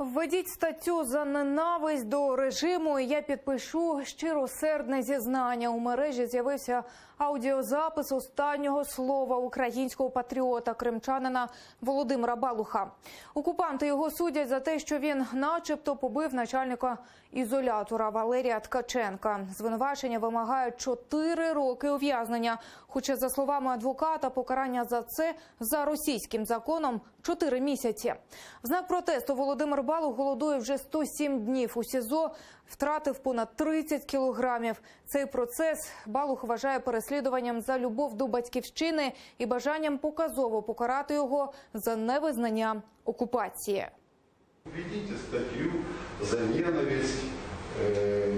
Введіть статтю за ненависть до режиму, і я підпишу щиросердне зізнання. У мережі з'явився аудіозапис останнього слова українського патріота, кримчанина Володимира Балуха. Окупанти його судять за те, що він начебто побив начальника ізолятора Валерія Ткаченка. Звинувачення вимагають 4 роки ув'язнення. Хоча, за словами адвоката, покарання за це за російським законом 4 місяці. В знак протесту Володимир Балух голодує вже 107 днів. У СІЗО втратив понад 30 кілограмів. Цей процес Балух вважає переслідуванням за любов до батьківщини і бажанням показово покарати його за невизнання окупації. Введите статью за ненависть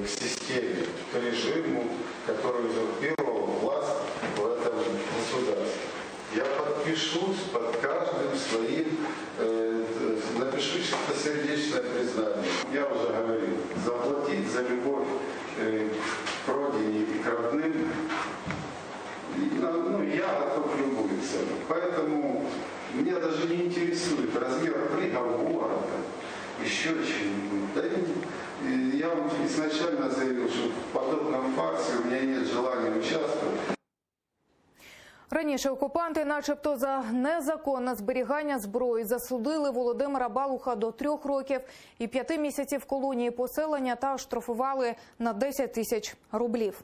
к системе, к режиму, который узурпировал власть в этом государстве. Я подпишусь под каждым своим, напишу чистосердечное признание. Я уже говорил, заплатить за любовь к родине и к родным, я готов любую цену. Поэтому меня даже не интересует размер приговора, еще чего-нибудь. Да, я вам изначально заявил, что в подобном фарсе у меня нет желания участвовать. Раніше окупанти, начебто за незаконне зберігання зброї, засудили Володимира Балуха до 3 років і 5 місяців колонії поселення та штрафували на 10 тисяч рублів.